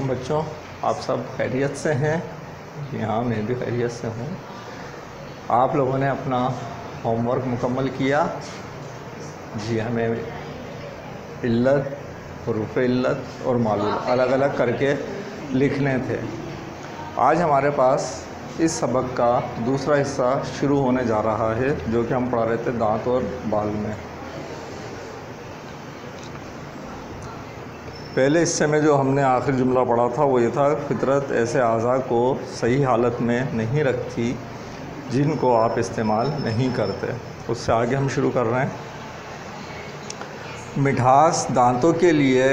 वालेकुम बच्चों, आप सब खैरियत से हैं? जी हाँ, मैं भी खैरियत से हूँ। आप लोगों ने अपना होमवर्क मुकम्मल किया? जी, हमें इल्लत, हुरूफ़ इल्लत और मालूल अलग अलग करके लिखने थे। आज हमारे पास इस सबक का दूसरा हिस्सा शुरू होने जा रहा है, जो कि हम पढ़ा रहे थे दांत और बाल में। पहले हिस्से में जो हमने आखिरी जुमला पढ़ा था वो ये था, फितरत ऐसे अज़ा को सही हालत में नहीं रखती जिनको आप इस्तेमाल नहीं करते। उससे आगे हम शुरू कर रहे हैं। मिठास दांतों के लिए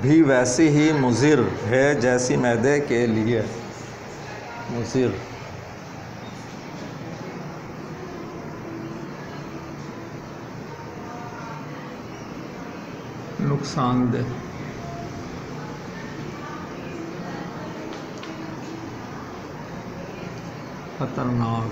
भी वैसी ही मुज़िर है जैसी मैदे के लिए मुज़िर। नुकसानदेह। खतरनाक।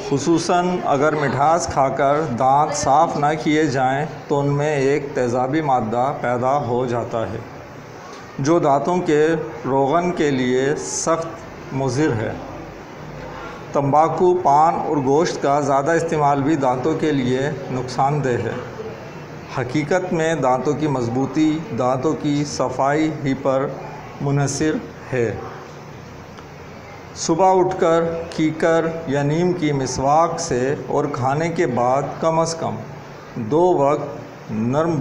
खुसूसन अगर मिठास खाकर दांत साफ़ ना किए जाएं तो उनमें एक तेज़ाबी मादा पैदा हो जाता है जो दांतों के रोगन के लिए सख्त मुज़िर है। तंबाकू, पान और गोश्त का ज़्यादा इस्तेमाल भी दांतों के लिए नुकसानदेह है। हकीकत में दांतों की मजबूती दांतों की सफाई ही पर मुनहसर है। सुबह उठकर कीकर या नीम की मिसवाक से और खाने के बाद कम से कम 2 वक्त नरम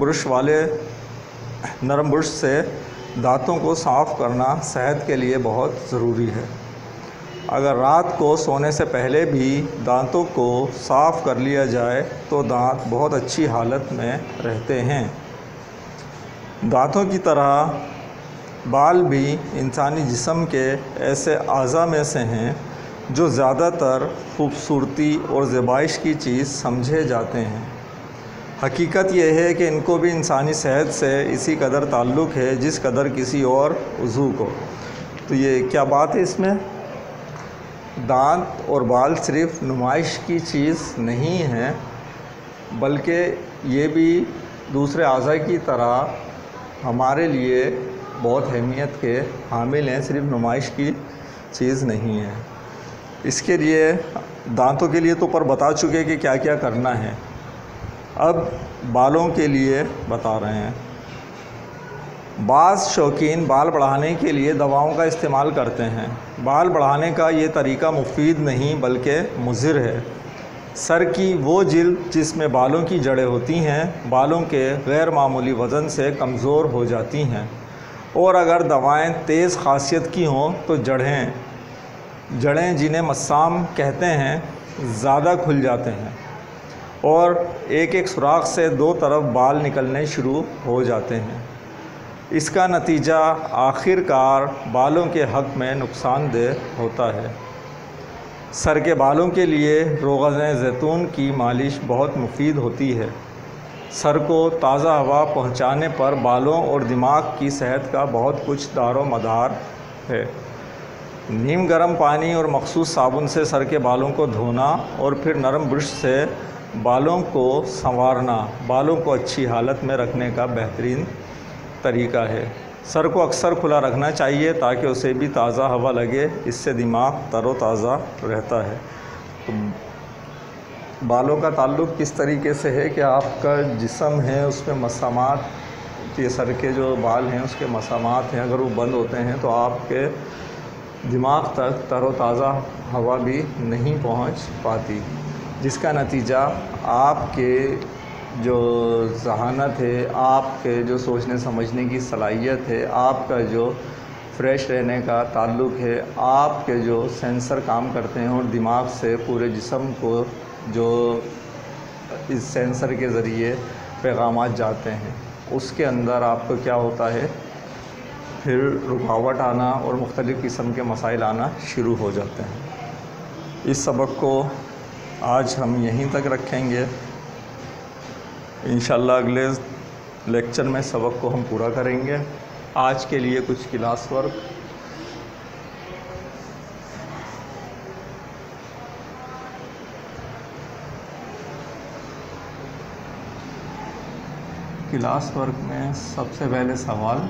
ब्रश से दांतों को साफ़ करना सेहत के लिए बहुत ज़रूरी है। अगर रात को सोने से पहले भी दांतों को साफ़ कर लिया जाए तो दांत बहुत अच्छी हालत में रहते हैं। दांतों की तरह बाल भी इंसानी जिस्म के ऐसे अज़ा में से हैं जो ज़्यादातर खूबसूरती और ज़ेबाइश की चीज़ समझे जाते हैं। हकीकत यह है कि इनको भी इंसानी सेहत से इसी कदर ताल्लुक़ है जिस कदर किसी और उज़ू को। तो ये क्या बात है इसमें? दांत और बाल सिर्फ़ नुमाइश की चीज़ नहीं हैं, बल्कि ये भी दूसरे अज़ा की तरह हमारे लिए बहुत अहमियत के हामिल हैं, सिर्फ नुमाइश की चीज़ नहीं है। इसके लिए दांतों के लिए तो ऊपर बता चुके कि क्या क्या करना है। अब बालों के लिए बता रहे हैं। बाज़ शौकीन बाल बढ़ाने के लिए दवाओं का इस्तेमाल करते हैं। बाल बढ़ाने का ये तरीका मुफीद नहीं बल्कि मुज़िर है। सर की वो जिल्द जिसमें बालों की जड़ें होती हैं बालों के गैर मामूली वज़न से कमज़ोर हो जाती हैं, और अगर दवाएं तेज़ ख़ासियत की हों तो जड़ें जिन्हें मस्साम कहते हैं ज़्यादा खुल जाते हैं और एक एक सुराख से 2 तरफ बाल निकलने शुरू हो जाते हैं। इसका नतीजा आखिरकार बालों के हक़ में नुकसानदेह होता है। सर के बालों के लिए रोग़न ज़ैतून की मालिश बहुत मुफीद होती है। सर को ताज़ा हवा पहुंचाने पर बालों और दिमाग की सेहत का बहुत कुछ दारो मदार है। नीम गर्म पानी और मखसूस साबुन से सर के बालों को धोना और फिर नरम ब्रश से बालों को संवारना बालों को अच्छी हालत में रखने का बेहतरीन तरीका है। सर को अक्सर खुला रखना चाहिए ताकि उसे भी ताज़ा हवा लगे, इससे दिमाग तरोताज़ा रहता है। तो बालों का ताल्लुक़ किस तरीके से है कि आपका जिस्म है उसमें मसामात, ये सर के जो बाल हैं उसके मसामात हैं, अगर वो बंद होते हैं तो आपके दिमाग तक तरोताज़ा हवा भी नहीं पहुंच पाती, जिसका नतीजा आपके जो ज़हानत है, आपके जो सोचने समझने की सलाहियत है, आपका जो फ्रेश रहने का ताल्लुक़ है, आपके जो सेंसर काम करते हैं और दिमाग से पूरे जिस्म को जो इस सेंसर के ज़रिए पैगामात जाते हैं, उसके अंदर आपको क्या होता है, फिर रुकावट आना और मुख्तलिफ़ किस्म के मसाइल आना शुरू हो जाते हैं। इस सबक को आज हम यहीं तक रखेंगे। इंशाअल्लाह अगले लेक्चर में सबक को हम पूरा करेंगे। आज के लिए कुछ क्लास वर्क। क्लास वर्क में सबसे पहले सवाल,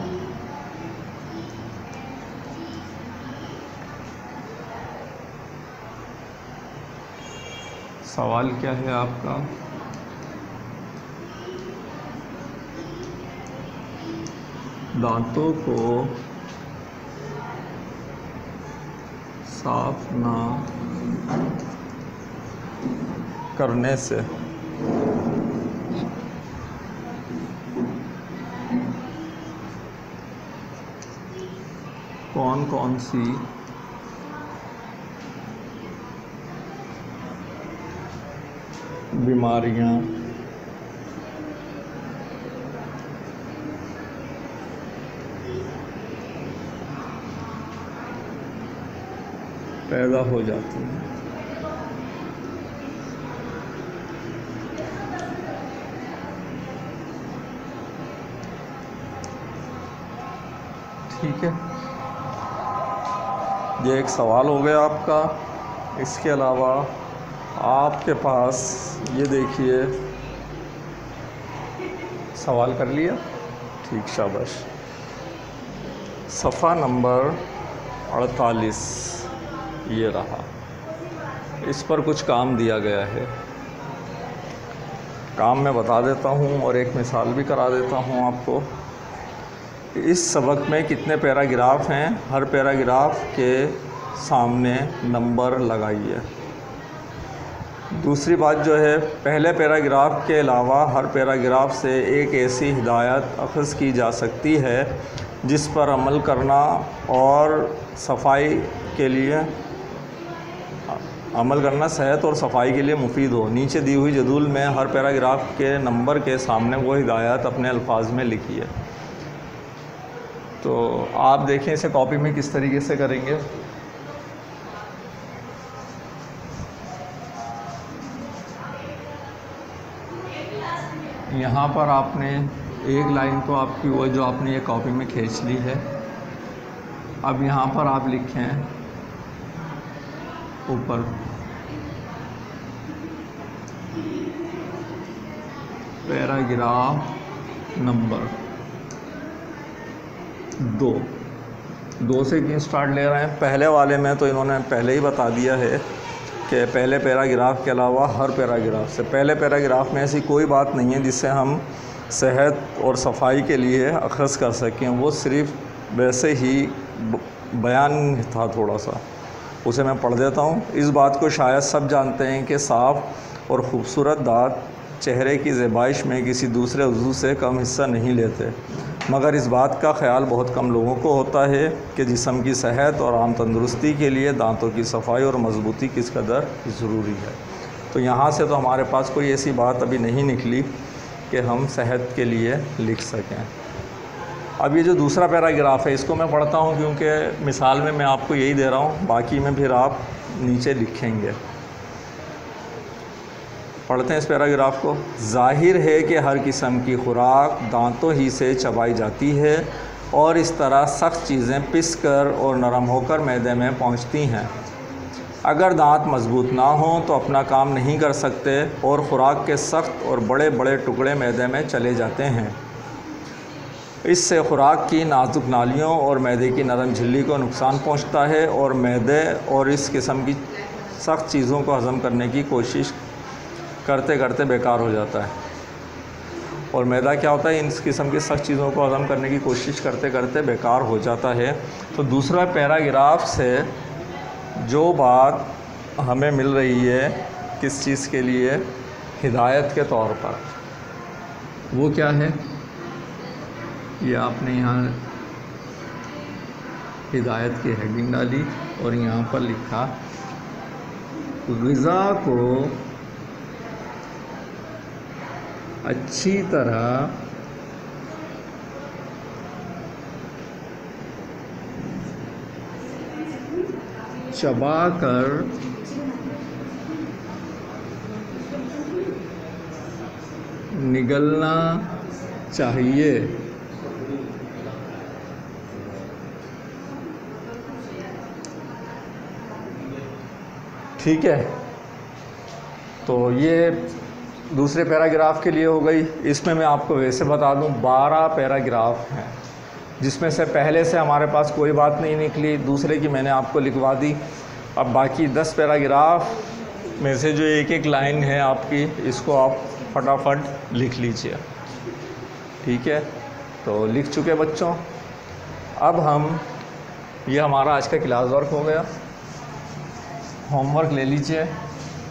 सवाल क्या है आपका? दांतों को साफ ना करने से कौन कौन सी बीमारियां पैदा हो जाती हैं? ठीक है, ये एक सवाल हो गया आपका। इसके अलावा आपके पास ये देखिए, सवाल कर लिया? ठीक, शाबाश। सफ़ा नंबर 48 ये रहा, इस पर कुछ काम दिया गया है। काम मैं बता देता हूँ और एक मिसाल भी करा देता हूँ आपको। इस सबक में कितने पैराग्राफ हैं, हर पैराग्राफ के सामने नंबर लगाइए। दूसरी बात जो है, पहले पैराग्राफ के अलावा हर पैराग्राफ से एक ऐसी हिदायत अख़ज़ की जा सकती है जिस पर अमल करना और सफाई के लिए सेहत और सफाई के लिए मुफीद हो। नीचे दी हुई जदूल में हर पैराग्राफ के नंबर के सामने वो हिदायत अपने अल्फाज में लिखी है। तो आप देखें इसे कॉपी में किस तरीके से करेंगे। यहाँ पर आपने एक लाइन तो आपकी वो जो आपने ये कॉपी में खींच ली है। अब यहाँ पर आप लिखें ऊपर पैराग्राफ नंबर 2 से क्यों स्टार्ट ले रहे हैं? पहले वाले में तो इन्होंने पहले ही बता दिया है कि पहले पैराग्राफ के अलावा हर पैराग्राफ से, पहले पैराग्राफ में ऐसी कोई बात नहीं है जिससे हम सेहत और सफाई के लिए अख़ज़ कर सकें। वो सिर्फ़ वैसे ही बयान था थोड़ा सा, उसे मैं पढ़ देता हूँ। इस बात को शायद सब जानते हैं कि साफ़ और ख़ूबसूरत दांत चेहरे की ज़ेबाइश में किसी दूसरे उज़ू से कम हिस्सा नहीं लेते, मगर इस बात का ख़याल बहुत कम लोगों को होता है कि जिस्म की सेहत और आम तंदुरुस्ती के लिए दांतों की सफाई और मजबूती किस कदर ज़रूरी है। तो यहाँ से तो हमारे पास कोई ऐसी बात अभी नहीं निकली कि हम सेहत के लिए लिख सकें। अब ये जो दूसरा पैराग्राफ है इसको मैं पढ़ता हूँ क्योंकि मिसाल में मैं आपको यही दे रहा हूँ, बाकी में फिर आप नीचे लिखेंगे। पढ़ते हैं इस पैराग्राफ को। ज़ाहिर है कि हर किस्म की खुराक दांतों ही से चबाई जाती है और इस तरह सख्त चीज़ें पिस कर और नरम होकर मैदे में पहुंचती हैं। अगर दांत मजबूत ना हों तो अपना काम नहीं कर सकते और ख़ुराक के सख्त और बड़े बड़े टुकड़े मैदे में चले जाते हैं। इससे ख़ुराक की नाजुक नालियों और मैदे की नरम झिल्ली को नुकसान पहुंचता है और मैदे और इस किस्म की सख्त चीज़ों को हज़म करने की कोशिश करते करते बेकार हो जाता है। और मैदा क्या होता है, इस किस्म की सख्त चीज़ों को हज़म करने की कोशिश करते करते बेकार हो जाता है। तो दूसरा पैराग्राफ से जो बात हमें मिल रही है किस चीज़ के लिए, हिदायत के तौर पर, वो क्या है, ये आपने यहाँ हिदायत की हेडिंग डाली और यहाँ पर लिखा ग़िज़ा को अच्छी तरह चबाकर निगलना चाहिए। ठीक है, तो ये दूसरे पैराग्राफ के लिए हो गई। इसमें मैं आपको वैसे बता दूं 12 पैराग्राफ हैं, जिसमें से पहले से हमारे पास कोई बात नहीं निकली, दूसरे की मैंने आपको लिखवा दी। अब बाकी 10 पैराग्राफ में से जो एक एक लाइन है आपकी, इसको आप फटाफट लिख लीजिए। ठीक है, तो लिख चुके बच्चों। अब हम, ये हमारा आज का क्लास वर्क हो गया। होमवर्क ले लीजिए।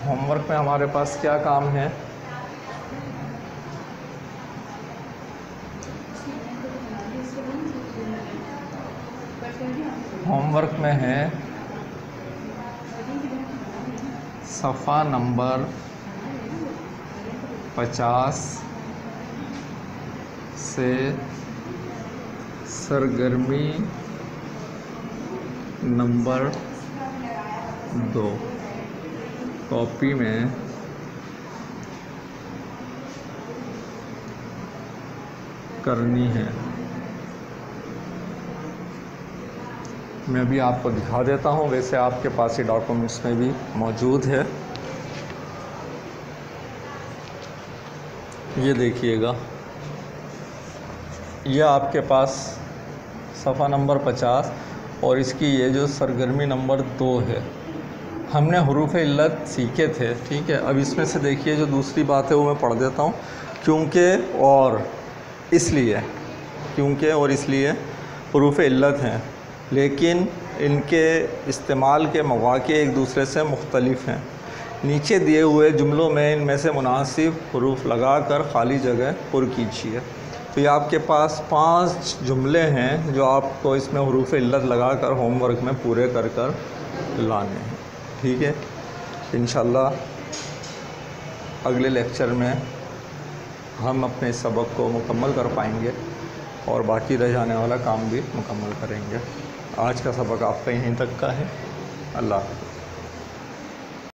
होमवर्क में हमारे पास क्या काम है? होमवर्क में है सफ़ा नंबर 50 से सरगर्मी नंबर 2 कॉपी में करनी है। मैं अभी आपको दिखा देता हूँ, वैसे आपके पास ये डॉक्यूमेंट्स में भी मौजूद है। ये देखिएगा, ये आपके पास सफ़ा नंबर 50 और इसकी ये जो सरगर्मी नंबर 2 है। हमने हुरूफ़ इल्लत सीखे थे। ठीक है, अब इसमें से देखिए जो दूसरी बात है वो मैं पढ़ देता हूँ। क्योंकि और इसलिए हुरूफ़ इल्लत हैं, लेकिन इनके इस्तेमाल के मौक़े एक दूसरे से मुख्तलिफ़ हैं। नीचे दिए हुए जुमलों में इनमें से मुनासिब हुरूफ लगाकर खाली जगह पुर कीजिए। तो ये आपके पास 5 जुमले हैं जो आपको इसमें हुरूफ इल्लत लगाकर होमवर्क में पूरे कर कर लाने हैं। ठीक है, इंशाअल्लाह अगले लेक्चर में हम अपने सबक को मुकम्मल कर पाएंगे और बाकी रह जाने वाला काम भी मुकम्मल करेंगे। आज का सबक आपका यहीं तक का है। अल्लाह हाफ़िज़।